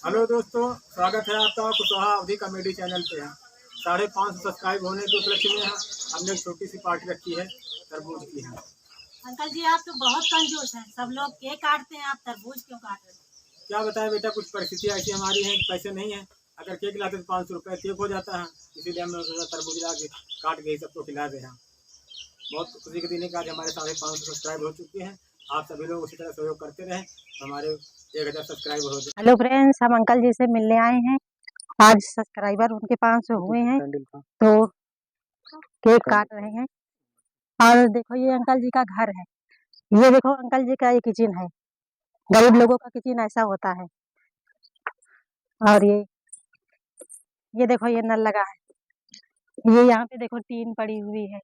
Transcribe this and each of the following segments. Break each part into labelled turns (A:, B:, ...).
A: Hello दोस्तों, स्वागत है आपका कुशवाहा अवधि कॉमेडी चैनल पे है। 550 सब्सक्राइब होने के उपलक्ष्य में हमने एक छोटी सी पार्टी रखी है तरबूज की है।
B: अंकल जी आप तो बहुत कंजूस हैं। सब लोग केक काटते हैं, आप तरबूज क्यों काट रहे हैं?
A: क्या बताएं बेटा, कुछ परिस्थिति ऐसी हमारी है कि पैसे नहीं है। अगर केक लाते तो 500 रुपये केक हो जाता है, इसीलिए हमने सोचा तरबूज ला के काट के ही सबको खिला दे हैं। बहुत खुशी के दिन है कि आज हमारे 550 सब्सक्राइब हो चुके हैं। आप सभी लोग उसी तरह सहयोग करते रहें तो हमारे 1000 सब्सक्राइबर हो जाए।
B: हेलो फ्रेंड्स, हम अंकल जी से मिलने आए हैं। आज सब्सक्राइबर उनके 500 हुए हैं तो केक काट रहे हैं। और देखो ये अंकल जी का घर है। ये देखो अंकल जी का ये किचन है। गरीब लोगों का किचन ऐसा होता है। और ये देखो ये नल लगा है। ये यहाँ पे देखो टीन पड़ी हुई है।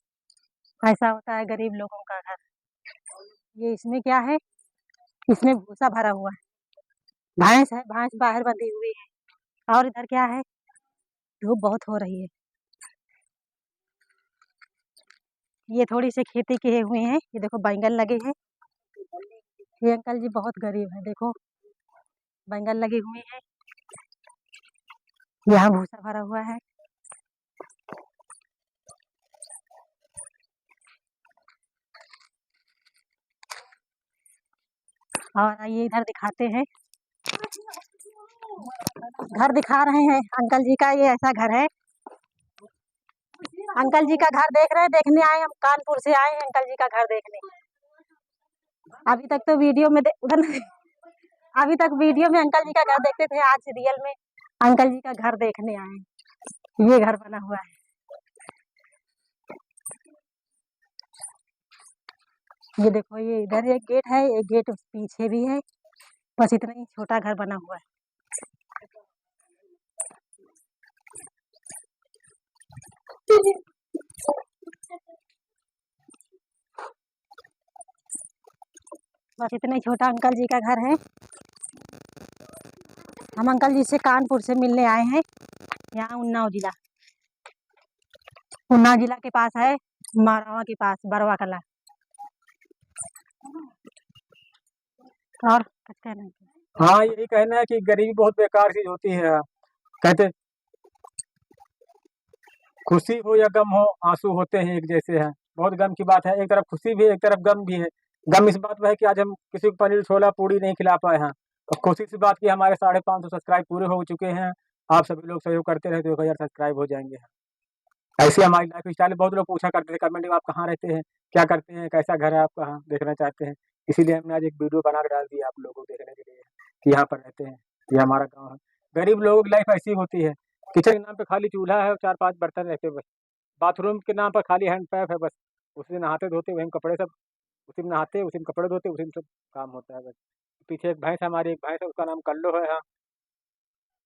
B: ऐसा होता है गरीब लोगों का घर। ये इसमें क्या है, इसमें भूसा भरा हुआ है। भैंस है, भैंस बाहर बंधी हुई है। और इधर क्या है, धूप बहुत हो रही है। ये थोड़ी सी खेती किए हुए हैं। ये देखो बैंगन लगे हैं। ये अंकल जी बहुत गरीब है। देखो बैंगन लगे हुए हैं। यहाँ भूसा भरा हुआ है। और आइए इधर दिखाते हैं। घर दिखा रहे हैं अंकल जी का। ये ऐसा घर है। अंकल जी का घर देख रहे हैं, देखने आए हम कानपुर से आए हैं अंकल जी का घर देखने। अभी तक तो वीडियो में उधर अभी तक वीडियो में अंकल जी का घर देखते थे, आज रियल में अंकल जी का घर देखने आए हैं। ये घर बना हुआ है। ये देखो ये इधर एक गेट है, एक गेट पीछे भी है। बस इतना ही छोटा घर बना हुआ है। बस इतना ही छोटा अंकल जी का घर है। हम अंकल जी से कानपुर से मिलने आए हैं। यहाँ उन्नाव जिला के पास है, मारवा के पास बरवा कला। और कहना है?
A: हाँ, यही कहना है कि गरीबी बहुत बेकार चीज होती है। कहते खुशी हो या गम हो, आंसू होते हैं एक जैसे हैं। बहुत गम की बात है, एक तरफ खुशी भी है, एक तरफ गम भी है। गम इस बात में है कि आज हम किसी को पनीर छोला पूड़ी नहीं खिला पाए हैं, और खुशी इस बात की हमारे 550 सब्सक्राइब पूरे हो चुके हैं। आप सभी लोग सहयोग करते रहे तो 1000 सब्सक्राइब हो जाएंगे। ऐसी हमारी लाइफ स्टाइल। बहुत लोग पूछा करते थे कमेंट में, आप कहाँ रहते हैं, क्या करते हैं, कैसा घर है आपका, कहाँ देखना चाहते हैं। इसीलिए हमने आज एक वीडियो बना के डाल दी आप लोगों को देखने के लिए कि यहाँ पर रहते हैं, ये हमारा गाँव है। गरीब लोगों की लाइफ ऐसी होती है। किचन के नाम पे खाली चूल्हा है और 4-5 बर्तन रहते हैं बस। बाथरूम के नाम पर खाली हैंड पैप है बस। उसी में नहाते धोते, वही में कपड़े सब, उसी में नहाते, उसी में कपड़े धोते, उसी में सब काम होता है बस। पीछे एक भैंस है, हमारी एक भैंस है, उसका नाम कल्लो है। हाँ,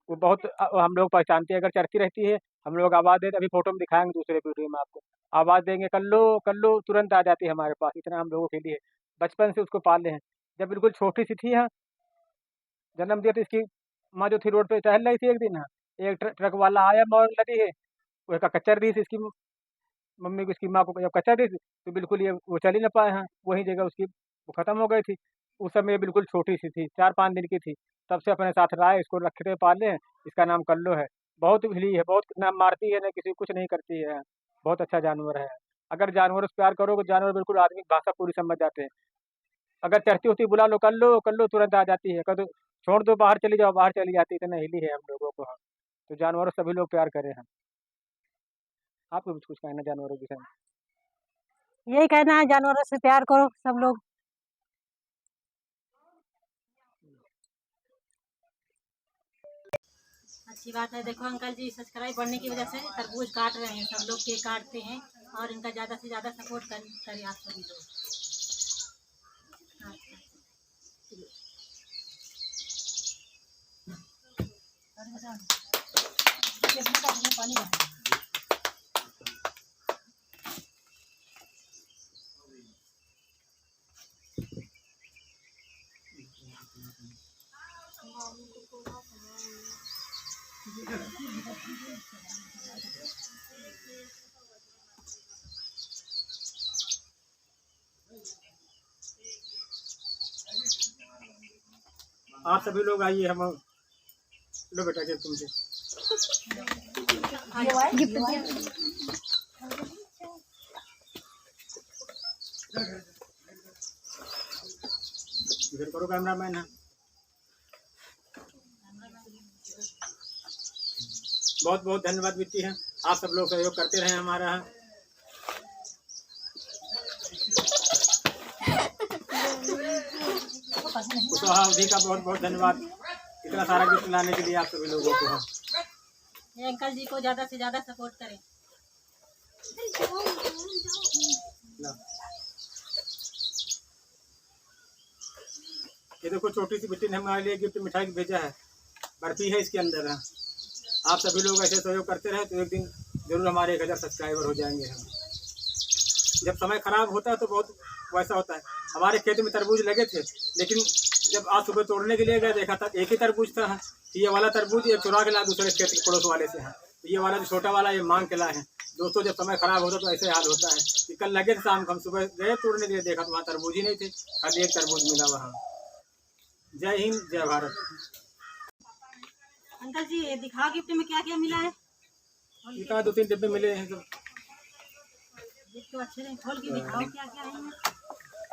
A: वो बहुत हम लोग पहचानते हैं, अगर चरती रहती है हम लोग आवाज़ देते, अभी फोटो में दिखाएंगे दूसरे वीडियो में आपको। आवाज़ देंगे कल्लो कल्लो, तुरंत आ जाती है हमारे पास। इतना हम लोगों के लिए बचपन से उसको पाले हैं। जब बिल्कुल छोटी सी थी, हाँ, जन्म दिया तो इसकी माँ जो थी रोड पे टहल रही थी एक दिन। हाँ, एक ट्रक वाला आया मोड़ लगी है, वो एक कच्चर दी थी इसकी मम्मी को, इसकी माँ को जब कच्चा दी थी तो बिल्कुल ये वो चल ही ना पाए हैं, वही जगह उसकी वो खत्म हो गई थी। उस समय ये बिल्कुल छोटी सी थी, 4-5 दिन की थी। तब से अपने साथ रहा है, इसको रखते पाले हैं। इसका नाम कल्लो है। बहुत भली है, बहुत ना मारती है ना किसी को कुछ नहीं करती है। बहुत अच्छा जानवर है। अगर जानवरों से प्यार करोगे, जानवर बिल्कुल आदमी की भाषा पूरी समझ जाते हैं। अगर चढ़ती होती बुला लो कल्लो कल्लो, तुरंत आ जाती है। कद छोड़ दो बाहर चली जाओ, बाहर चली जाती है। इतना हिली है हम लोगों को। हाँ, तो जानवरों से सभी लोग प्यार करें हैं। आपको भी कुछ कहना जानवरों के विषय में?
B: यही कहना है, जानवरों से प्यार करो सब लोग। अच्छी बात है। देखो अंकल जी सब्सक्राइब बढ़ने की वजह से तरबूज काट रहे हैं। सब लोग केक काटते हैं और इनका ज़्यादा से ज़्यादा सपोर्ट करें आप सभी लोग। पानी
A: आप सभी लोग आइए, हम लो बेटा गिफ्ट तुमसे। इधर करो कैमरामैन है। बहुत बहुत धन्यवाद बिट्टी है, आप सब लोग सहयोग करते रहे हमारा। कुशवाहा अवधि का बहुत बहुत धन्यवाद इतना सारा गिफ्ट लाने के लिए आप सभी लोगों को।
B: ये अंकल जी को ज्यादा से ज्यादा सपोर्ट करें।
A: ये देखो छोटी सी बेटी ने हमारे लिए गिफ्ट मिठाई भेजा है, बर्फी है इसके अंदर है। आप सभी लोग ऐसे सहयोग करते रहे तो एक दिन जरूर हमारे 1000 सब्सक्राइबर हो जाएंगे हम। जब समय खराब होता है तो बहुत वैसा होता है। हमारे खेत में तरबूज लगे थे, लेकिन जब आज सुबह तोड़ने के लिए गए देखा था एक ही तरबूज था। ये वाला तरबूज एक चुरा के ला दूसरे खेत के पड़ोस वाले से है, तो ये वाला जो छोटा वाला ये मांग के लाए हैं। दोस्तों जब समय खराब होता तो ऐसे हाल होता है कि कल लगे थे शाम को, हम सुबह गए तोड़ने के लिए देखा तो वहाँ तरबूज ही नहीं थे, खाली एक तरबूज मिला वहाँ। जय हिंद जय भारत।
B: अंकल जी ये दिखाओ गिफ्ट में क्या क्या मिला है।
A: इनका 2-3 डिब्बे मिले हैं सब।
B: गिफ्ट तो अच्छे नहीं, खोल के दिखाओ क्या क्या है।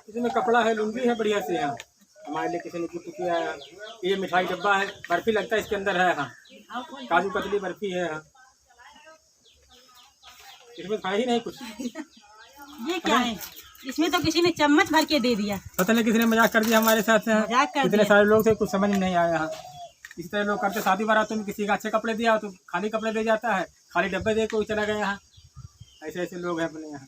A: इसमें कपड़ा है, लुंगी है बढ़िया से यहाँ हमारे लिए किसी ने गिफ्ट किया है। ये मिठाई डब्बा है, बर्फी लगता है इसके अंदर है। हाँ
B: दिखाओ खोल के।
A: काजू कतली बर्फी है। हाँ इसमें था ही नहीं कुछ।
B: ये क्या है? इसमें तो किसी ने चम्मच भर के दे दिया।
A: पता नहीं किसी ने मजाक कर दिया हमारे साथ।
B: मजाक कर
A: इतने
B: दिया।
A: सारे लोग थे, कुछ समझ में नहीं आया। हाँ इस तरह लोग करते, शादी बारातों में किसी का अच्छे कपड़े दिया तो खाली कपड़े दे जाता है, खाली डब्बे दे कोई चला गया। यहाँ ऐसे ऐसे लोग हैं अपने यहाँ।